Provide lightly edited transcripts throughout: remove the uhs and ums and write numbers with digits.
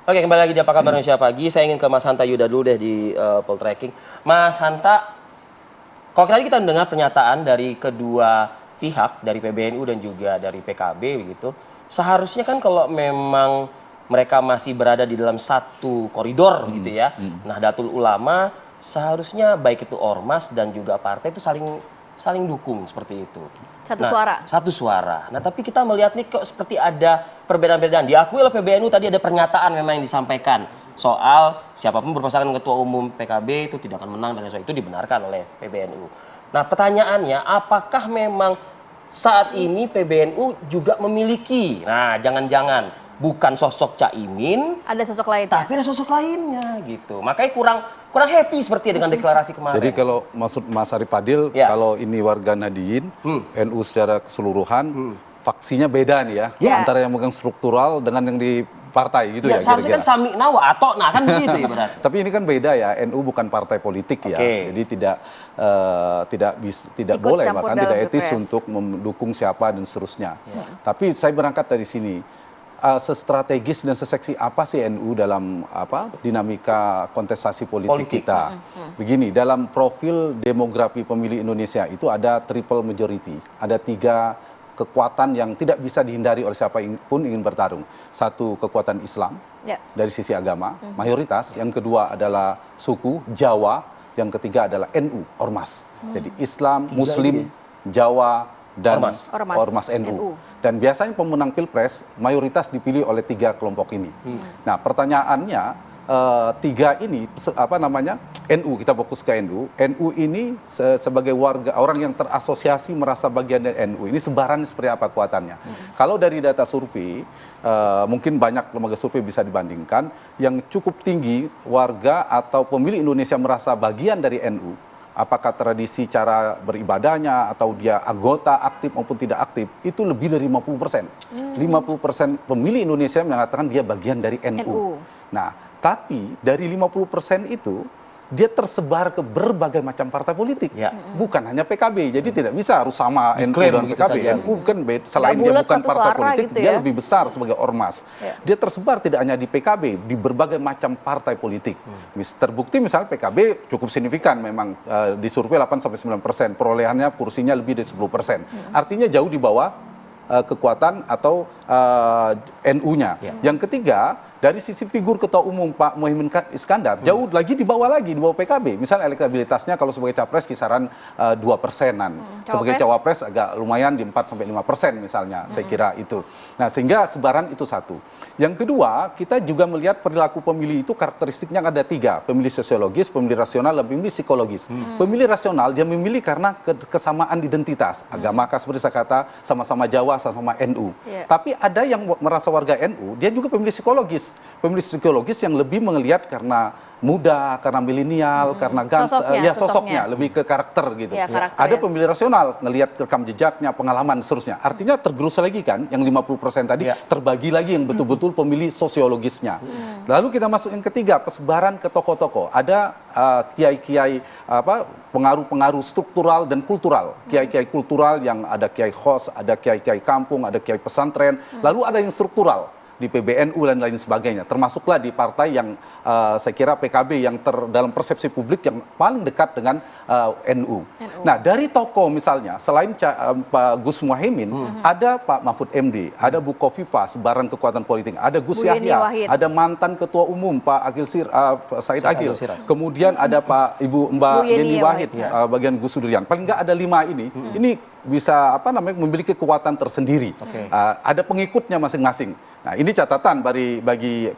Oke, kembali lagi di Apa Kabar Indonesia Pagi. Saya ingin ke Mas Hanta Yuda dulu deh di Poltreking. Mas Hanta, kalau tadi kita mendengar pernyataan dari kedua pihak, dari PBNU dan juga dari PKB begitu, seharusnya kan kalau memang mereka masih berada di dalam satu koridor gitu ya, Nahdlatul Ulama, seharusnya baik itu ormas dan juga partai itu saling dukung seperti itu. Satu suara. Satu suara. Nah, tapi kita melihat nih kok seperti ada perbedaan-perbedaan. Diakui oleh PBNU tadi ada pernyataan memang yang disampaikan soal siapapun berpasangan dengan ketua umum PKB itu tidak akan menang dan soal itu dibenarkan oleh PBNU. Nah, pertanyaannya apakah memang saat ini PBNU juga memiliki, nah jangan-jangan bukan sosok Caimin, Ada sosok lain. tapi ada sosok lainnya gitu. Makanya kurang happy seperti dengan deklarasi kemarin. Jadi kalau maksud Mas Arif Fadil, Ya. kalau ini warga Nahdien, NU secara keseluruhan, faksinya beda nih ya, Ya. antara yang megang struktural dengan yang di partai gitu ya, seharusnya kan kira-kira. sami nawa atau nah kan begitu ya berarti. Tapi ini kan beda ya, NU bukan partai politik ya, Oke. jadi tidak Ikut boleh, campur bahkan dalam tidak etis pilpres. untuk mendukung siapa dan seterusnya. Tapi saya berangkat dari sini. Sestrategis dan seseksi apa sih NU dalam dinamika kontestasi politik kita? Begini, dalam profil demografi pemilih Indonesia itu ada triple majority, ada 3 kekuatan yang tidak bisa dihindari oleh siapa pun ingin bertarung. Satu, kekuatan Islam Ya. dari sisi agama, mayoritas. Yang kedua adalah suku Jawa, yang ketiga adalah NU, ormas. Jadi Islam, Muslim, Jawa, dan Ormas NU. Dan biasanya pemenang pilpres mayoritas dipilih oleh 3 kelompok ini. Nah, pertanyaannya 3 ini NU, kita fokus ke NU. NU ini sebagai orang yang terasosiasi merasa bagian dari NU. Ini sebaran seperti apa kekuatannya? Kalau dari data survei, mungkin banyak lembaga survei bisa dibandingkan, yang cukup tinggi warga atau pemilih Indonesia merasa bagian dari NU. Apakah tradisi cara beribadahnya atau dia anggota aktif maupun tidak aktif, itu lebih dari 50%. 50% pemilih Indonesia mengatakan dia bagian dari NU. Nah, tapi dari 50% itu dia tersebar ke berbagai macam partai politik, bukan hanya PKB. Jadi tidak bisa harus sama NU dan PKB. NU kan selain dia bukan partai politik, gitu dia ya. lebih besar sebagai ormas. Dia tersebar tidak hanya di PKB, di berbagai macam partai politik. Terbukti misalnya PKB cukup signifikan memang di survei 8-9%, perolehannya kursinya lebih dari 10%. Artinya jauh di bawah kekuatan atau NU-nya. Yang ketiga, dari sisi figur ketua umum Pak Muhaimin Iskandar, jauh lagi di bawah PKB. Misalnya elektabilitasnya kalau sebagai capres kisaran 2%-an. Sebagai cawapres agak lumayan di 4-5% misalnya, saya kira itu. Nah, sehingga sebaran itu satu. Yang kedua, kita juga melihat perilaku pemilih itu karakteristiknya ada 3. Pemilih sosiologis, pemilih rasional, dan pemilih psikologis. Pemilih rasional, dia memilih karena kesamaan identitas. Agama, seperti saya kata, sama-sama Jawa, sama-sama NU. Tapi ada yang merasa warga NU, dia juga pemilih psikologis. Pemilih psikologis yang lebih melihat karena muda, karena milenial, karena sosoknya, lebih ke karakter gitu. Ada pemilih rasional, ngelihat rekam jejaknya, pengalaman, seterusnya. Artinya tergerus lagi kan, yang 50% tadi terbagi lagi yang betul-betul pemilih sosiologisnya. Lalu kita masuk yang ketiga, persebaran ke tokoh-tokoh. Ada kiai-kiai pengaruh-pengaruh struktural dan kultural. Kiai-kiai kultural yang ada kiai khos, ada kiai-kiai kampung, ada kiai pesantren. Lalu ada yang struktural di PBNU dan lain sebagainya, termasuklah di partai yang saya kira PKB yang dalam persepsi publik yang paling dekat dengan NU. Nah, dari tokoh misalnya selain Pak Gus Muhaimin, ada Pak Mahfud MD, ada Bu Kofifa, sebaran kekuatan politik, ada Gus Yahya, ada mantan ketua umum Pak Said Agil, kemudian ada Mbak Yeni Wahid, bagian Gus Durian. Paling nggak ada 5 ini. Ini bisa memiliki kekuatan tersendiri. Ada pengikutnya masing-masing. Nah, ini catatan bagi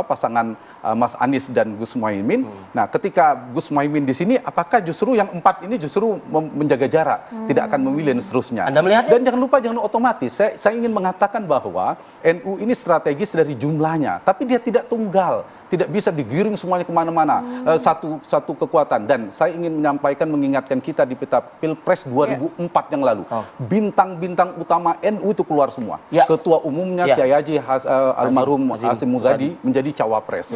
pasangan Mas Anies dan Gus Muhaimin. Nah, ketika Gus Muhaimin di sini, apakah justru yang 4 ini justru menjaga jarak, tidak akan memilih dan seterusnya. Anda melihatnya? Dan jangan otomatis, saya ingin mengatakan bahwa NU ini strategis dari jumlahnya, tapi dia tidak tunggal. Tidak bisa digiring semuanya kemana-mana, satu kekuatan. Dan saya ingin mengingatkan kita di peta Pilpres 2004 yang lalu. Bintang-bintang utama NU itu keluar semua. Ketua umumnya Kiai Haji almarhum Hasyim Muzadi menjadi cawapres.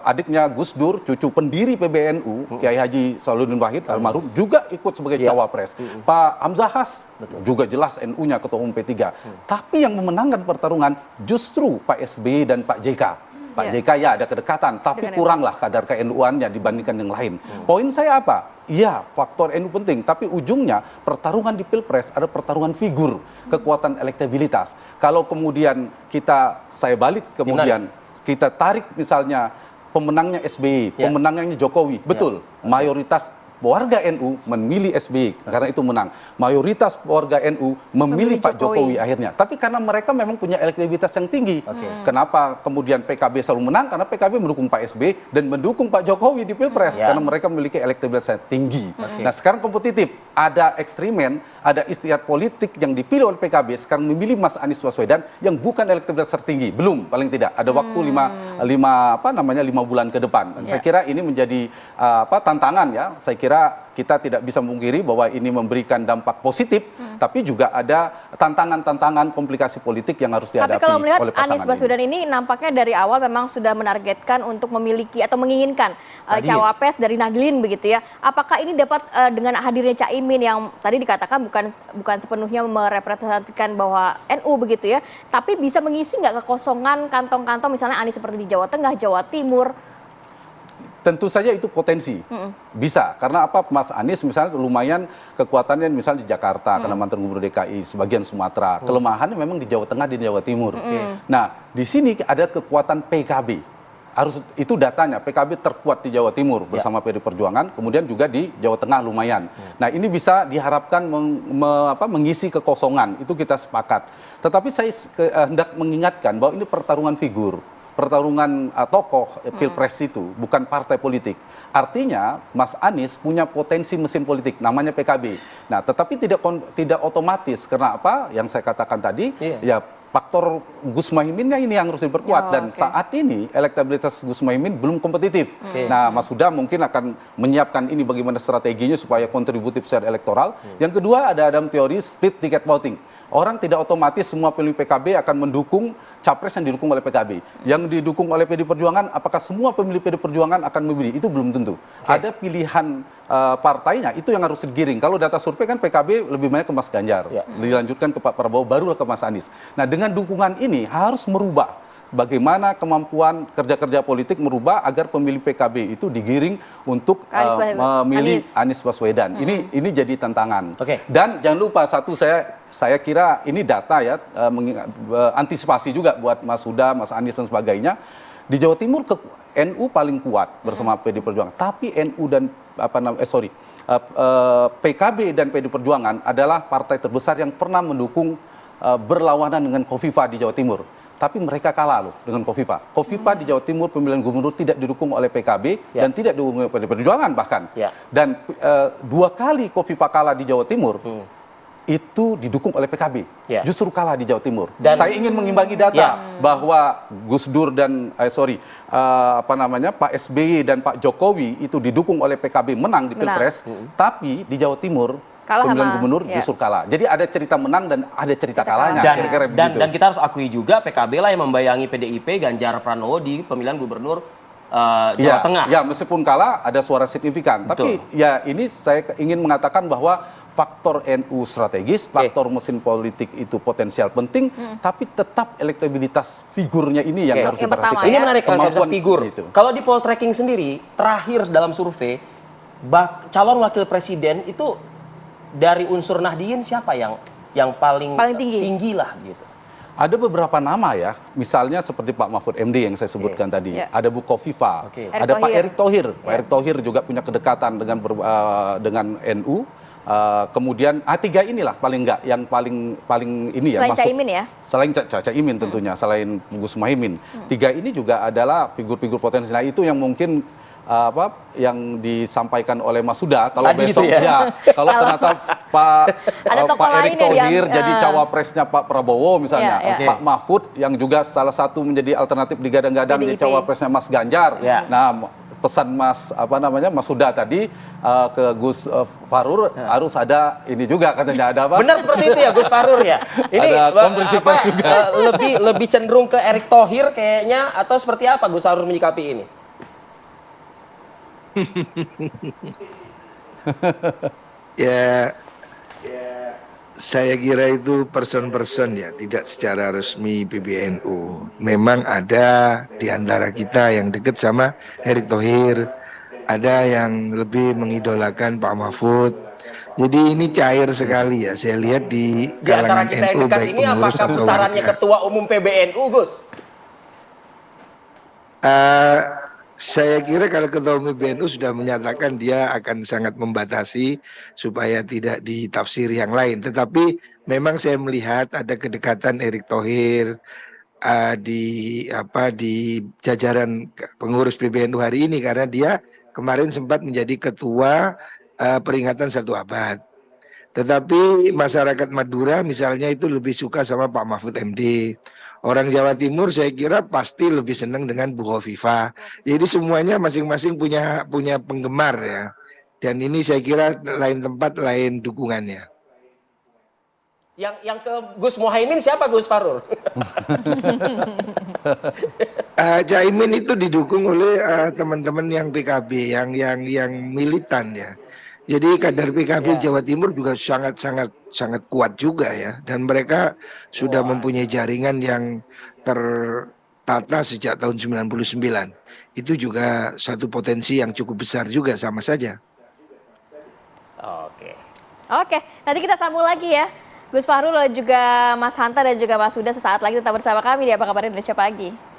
Adiknya Gus Dur, cucu pendiri PBNU, Kiai Haji Salahuddin Wahid almarhum, juga ikut sebagai cawapres. Pak Hamzah Has juga jelas NU-nya ketua umum P3. Tapi yang memenangkan pertarungan justru Pak SBY dan Pak JK. Pak JK ya ada kedekatan, tapi Dengan kuranglah kadar ke-NU-annya dibandingkan yang lain. Poin saya apa? Iya, faktor NU penting, tapi ujungnya pertarungan di Pilpres ada pertarungan figur, kekuatan elektabilitas. Kalau kemudian saya balik kemudian kita tarik misalnya pemenangnya SBY, pemenangnya Jokowi, betul, mayoritas warga NU memilih SBY karena itu menang. Mayoritas warga NU memilih Pak Jokowi akhirnya. Tapi karena mereka memang punya elektabilitas yang tinggi. Kenapa kemudian PKB selalu menang? Karena PKB mendukung Pak SBY dan mendukung Pak Jokowi di Pilpres karena mereka memiliki elektabilitas yang tinggi. Nah, sekarang kompetitif. Ada ekstremen, ada istiadat politik yang dipilih oleh PKB sekarang memilih Mas Anies Baswedan yang bukan elektabilitas tertinggi. Belum, paling tidak. Ada waktu 5 bulan ke depan. Dan saya kira ini menjadi tantangan ya. Saya kira kita tidak bisa memungkiri bahwa ini memberikan dampak positif, tapi juga ada tantangan-tantangan komplikasi politik yang harus dihadapi oleh pasangan ini. Tapi kalau melihat Anies Baswedan ini nampaknya dari awal memang sudah menargetkan untuk memiliki atau menginginkan cawapres dari Nahdlin begitu ya. Apakah ini dapat dengan hadirnya Caimin yang tadi dikatakan bukan sepenuhnya merepresentasikan bahwa NU begitu ya, tapi bisa mengisi nggak kekosongan kantong-kantong misalnya Anies seperti di Jawa Tengah, Jawa Timur? Tentu saja itu potensi, bisa. Karena apa, Mas Anies misalnya lumayan kekuatannya misalnya di Jakarta, karena mantan gubernur DKI, sebagian Sumatera. Kelemahannya memang di Jawa Tengah, di Jawa Timur. Nah, di sini ada kekuatan PKB. Itu datanya, PKB terkuat di Jawa Timur bersama PD Perjuangan, kemudian juga di Jawa Tengah lumayan. Nah, ini bisa diharapkan mengisi kekosongan, itu kita sepakat. Tetapi saya hendak mengingatkan bahwa ini pertarungan figur. Pertarungan tokoh Pilpres itu bukan partai politik. Artinya Mas Anies punya potensi mesin politik namanya PKB. Nah, tetapi tidak otomatis karena apa? Yang saya katakan tadi ya faktor Gus Muhaiminnya ini yang harus diperkuat dan saat ini elektabilitas Gus Muhaimin belum kompetitif. Nah, Mas Huda mungkin akan menyiapkan ini bagaimana strateginya supaya kontributif secara elektoral. Yang kedua ada dalam teori split ticket voting. Orang tidak otomatis semua pemilih PKB akan mendukung capres yang didukung oleh PKB. Yang didukung oleh PD Perjuangan, apakah semua pemilih PD Perjuangan akan memilih? Itu belum tentu. Ada pilihan partainya, itu yang harus digiring. Kalau data survei kan PKB lebih banyak ke Mas Ganjar. Dilanjutkan ke Pak Prabowo, barulah ke Mas Anies. Nah, dengan dukungan ini harus merubah bagaimana kemampuan kerja-kerja politik merubah agar pemilih PKB itu digiring untuk memilih Anies Baswedan. Ini jadi tantangan. Dan jangan lupa satu, saya kira ini data ya, antisipasi juga buat Mas Huda, Mas Anies dan sebagainya. Di Jawa Timur NU paling kuat bersama PD Perjuangan, tapi NU dan PKB dan PD Perjuangan adalah partai terbesar yang pernah mendukung berlawanan dengan Khofifah di Jawa Timur. Tapi mereka kalah loh dengan Khofifah. Khofifah di Jawa Timur pemilihan gubernur tidak didukung oleh PKB dan tidak didukung oleh PD Perjuangan bahkan. Dan 2 kali Khofifah kalah di Jawa Timur itu didukung oleh PKB. Justru kalah di Jawa Timur. Dan saya ingin mengimbangi data bahwa Gus Dur dan Pak SBY dan Pak Jokowi itu didukung oleh PKB menang di Pilpres, tapi di Jawa Timur pemilihan gubernur justru kalah. Jadi ada cerita menang dan ada cerita kalahnya. Dan kita harus akui juga PKB lah yang membayangi PDIP Ganjar Pranowo di pemilihan gubernur Jawa Tengah. Ya, meskipun kalah ada suara signifikan. Tapi ya ini saya ingin mengatakan bahwa faktor NU strategis, faktor mesin politik itu potensial penting, tapi tetap elektabilitas figurnya ini yang harus diperhatikan. Ini menarik elektabilitas figur. Kalau di poltreking sendiri, terakhir dalam survei, calon wakil presiden itu dari unsur Nahdien siapa yang paling tinggi lah gitu? Ada beberapa nama ya, misalnya seperti Pak Mahfud MD yang saya sebutkan tadi, ada Bu Khofifah, ada Pak Erick Thohir. Pak Erick Thohir juga punya kedekatan dengan NU. Kemudian tiga inilah paling enggak yang paling ini ya, selain Caimin ya, selain Caimin tentunya, selain Gus Muhaimin. Tiga ini juga adalah figur-figur potensial. Nah, itu yang mungkin yang disampaikan oleh Mas Huda kalau tadi besok kalau ternyata Pak Erick Thohir jadi cawapresnya Pak Prabowo misalnya, Pak Mahfud yang juga salah satu menjadi alternatif digadang-gadang di cawapresnya Mas Ganjar. Nah, pesan Mas Huda tadi ke Gus Farur harus ada ini juga katanya, ada apa? Benar seperti itu ya Gus Farur ya. Ini lebih cenderung ke Erick Thohir kayaknya, atau seperti apa Gus Farur menyikapi ini? Saya kira itu person-person ya, tidak secara resmi PBNU. Memang ada di antara kita yang dekat sama Erick Thohir, ada yang lebih mengidolakan Pak Mahfud. Jadi ini cair sekali ya, saya lihat di Di antara kalangan kita yang NU dekat baik ini pengurus apakah atau besarannya warga. Ketua Umum PBNU, Gus? Eh, saya kira kalau Ketua Umum PBNU sudah menyatakan dia akan sangat membatasi supaya tidak ditafsir yang lain. Tetapi memang saya melihat ada kedekatan Erick Thohir di jajaran pengurus PBNU hari ini karena dia kemarin sempat menjadi ketua peringatan 1 abad. Tetapi masyarakat Madura misalnya itu lebih suka sama Pak Mahfud MD. Orang Jawa Timur saya kira pasti lebih senang dengan Bu Hovifah. Jadi semuanya masing-masing punya penggemar ya. Dan ini saya kira lain tempat lain dukungannya. Yang ke Gus Muhaimin siapa, Gus Farul? Caimin itu didukung oleh teman-teman yang PKB yang militan ya. Jadi kader PKB Ya. Jawa Timur juga sangat kuat juga ya, dan mereka sudah mempunyai jaringan yang tertata sejak tahun 99. Itu juga satu potensi yang cukup besar juga sama saja. Oke. Oke, nanti kita sambung lagi ya. Gus Fahrul dan juga Mas Hanta dan juga Mas Huda sesaat lagi tetap bersama kami di Apa Kabar Indonesia Pagi.